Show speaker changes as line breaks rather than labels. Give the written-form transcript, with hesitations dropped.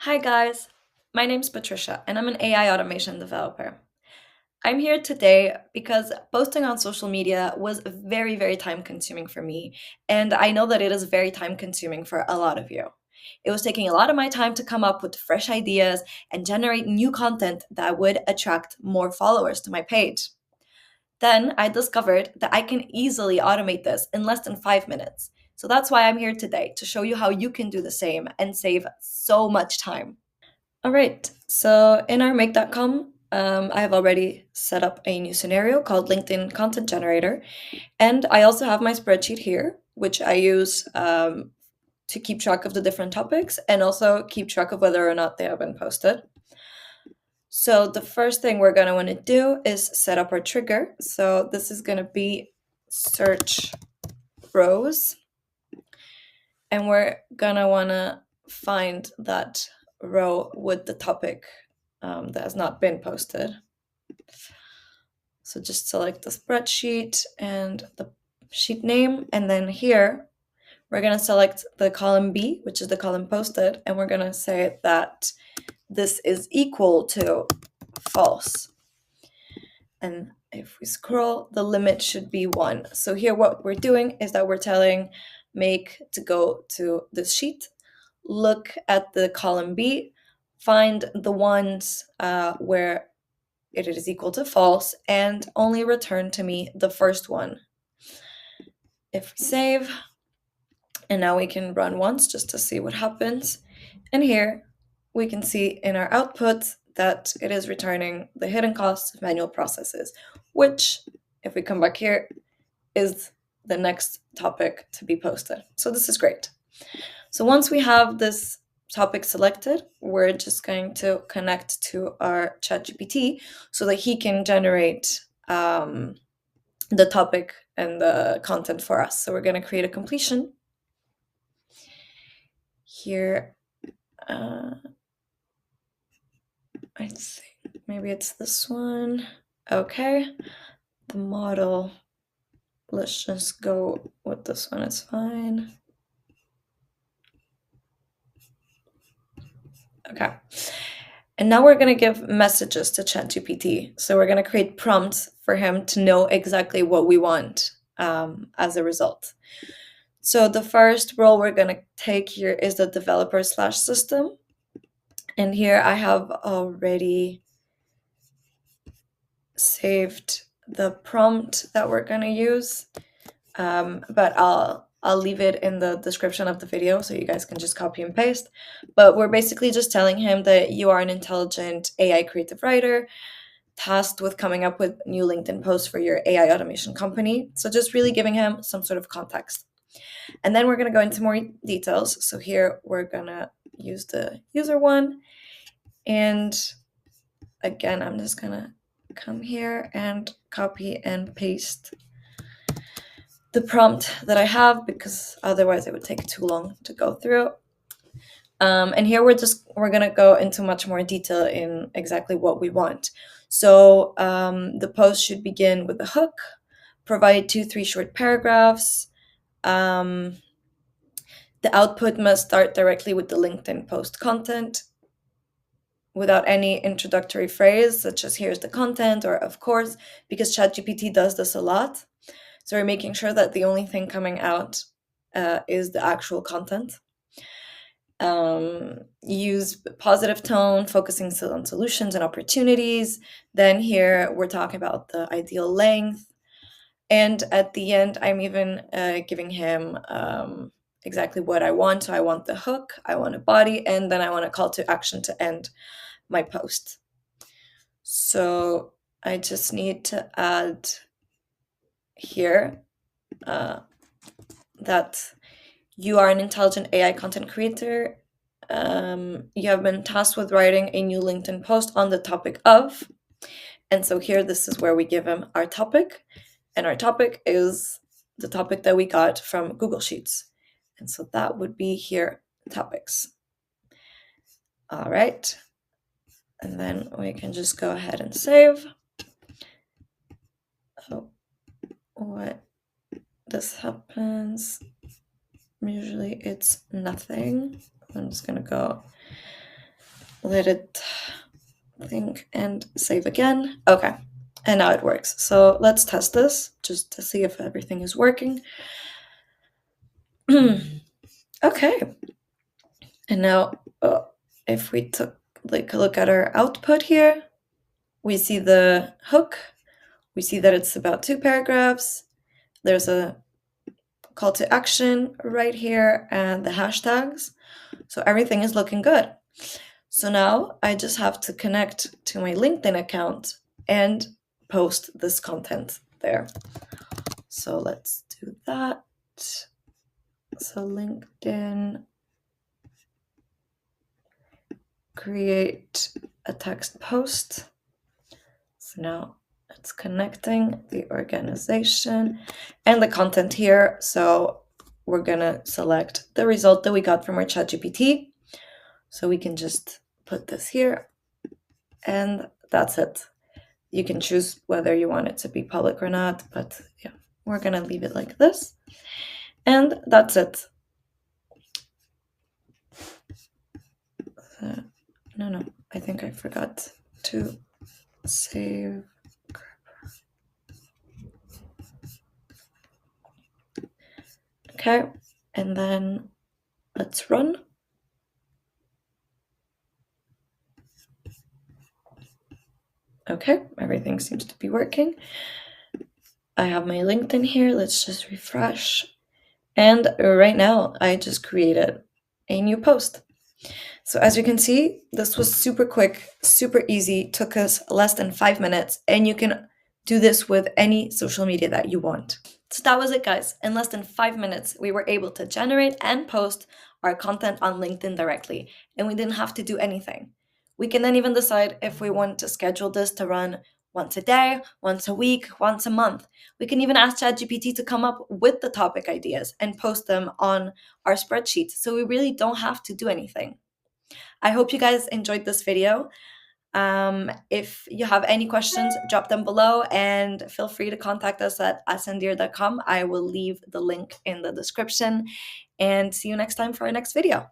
Hi guys, my name's Patricia and I'm an AI automation developer. I'm here today because posting on social media was very time consuming for me, and I know that it is very time consuming for a lot of you. It was taking a lot of my time to come up with fresh ideas and generate new content that would attract more followers to my page. Then I discovered that I can easily automate this in less than 5 minutes. So that's why I'm here today to show you how you can do the same and save so much time. All right, so in our make.com, I have already set up a new scenario called LinkedIn Content Generator. And I also have my spreadsheet here, which I use to keep track of the different topics and also keep track of whether or not they have been posted. So the first thing we're going to want to do is set up our trigger. So this is going to be search rows. And we're going to want to find that row with the topic that has not been posted. So just select the spreadsheet and the sheet name. And then here, we're going to select the column B, which is the column posted. And we're going to say that this is equal to false. And if we scroll, the limit should be 1. So here what we're doing is that we're telling make to go to this sheet, look at the column B, find the ones where it is equal to false, and only return to me the first one. If we save, and now we can run once just to see what happens. And here we can see in our output that it is returning the hidden costs of manual processes, which, if we come back here, is the next topic to be posted. So this is great. So once we have this topic selected, we're just going to connect to our ChatGPT so that he can generate the topic and the content for us. So we're going to create a completion. Here, I think maybe it's this one. Okay, the model. Let's just go with this one, it's fine. Okay. And now we're going to give messages to ChatGPT. So we're going to create prompts for him to know exactly what we want as a result. So the first role we're going to take here is the developer/system. And here I have already saved the prompt that we're going to use, but I'll leave it in the description of the video so you guys can just copy and paste. But we're basically just telling him that you are an intelligent AI creative writer tasked with coming up with new LinkedIn posts for your AI automation company. So just really giving him some sort of context. And then we're going to go into more details. So here we're going to use the user one. And again, I'm just going to come here and copy and paste the prompt that I have because otherwise it would take too long to go through. And here we're gonna go into much more detail in exactly what we want. So the post should begin with a hook, provide 2-3 short paragraphs. The output must start directly with the LinkedIn post content without any introductory phrase such as here's the content or of course, because ChatGPT does this a lot. So we're making sure that the only thing coming out is the actual content. Use positive tone, focusing on solutions and opportunities. Then here we're talking about the ideal length. And at the end, I'm even giving him exactly what I want. So I want the hook, I want a body, and then I want a call to action to end my post. So I just need to add here that you are an intelligent AI content creator. You have been tasked with writing a new LinkedIn post on the topic of. And so here, this is where we give him our topic. And our topic is the topic that we got from Google Sheets. And so that would be here, topics. All right. And then we can just go ahead and save. Oh, what this happens? Usually it's nothing. I'm just gonna go let it think and save again. Okay, and now it works. So let's test this just to see if everything is working. Okay, and now if we took like a look at our output here, we see the hook, we see that it's about 2 paragraphs, there's a call to action right here and the hashtags, so everything is looking good. So now I just have to connect to my LinkedIn account and post this content there. So let's do that. So LinkedIn, create a text post. So now it's connecting the organization and the content here. So we're gonna select the result that we got from our ChatGPT. So we can just put this here and that's it. You can choose whether you want it to be public or not, but yeah, we're gonna leave it like this. And that's it. No, I think I forgot to save. Okay, and then let's run. Okay, everything seems to be working. I have my LinkedIn here. Let's just refresh. And right now, I just created a new post. So as you can see, this was super quick, super easy, took us less than 5 minutes, and you can do this with any social media that you want. So that was it, guys. In less than 5 minutes, we were able to generate and post our content on LinkedIn directly, and we didn't have to do anything. We can then even decide if we want to schedule this to run once a day, once a week, once a month. We can even ask ChatGPT to come up with the topic ideas and post them on our spreadsheet, so we really don't have to do anything. I hope you guys enjoyed this video. If you have any questions, drop them below and feel free to contact us at asandir.com. I will leave the link in the description and see you next time for our next video.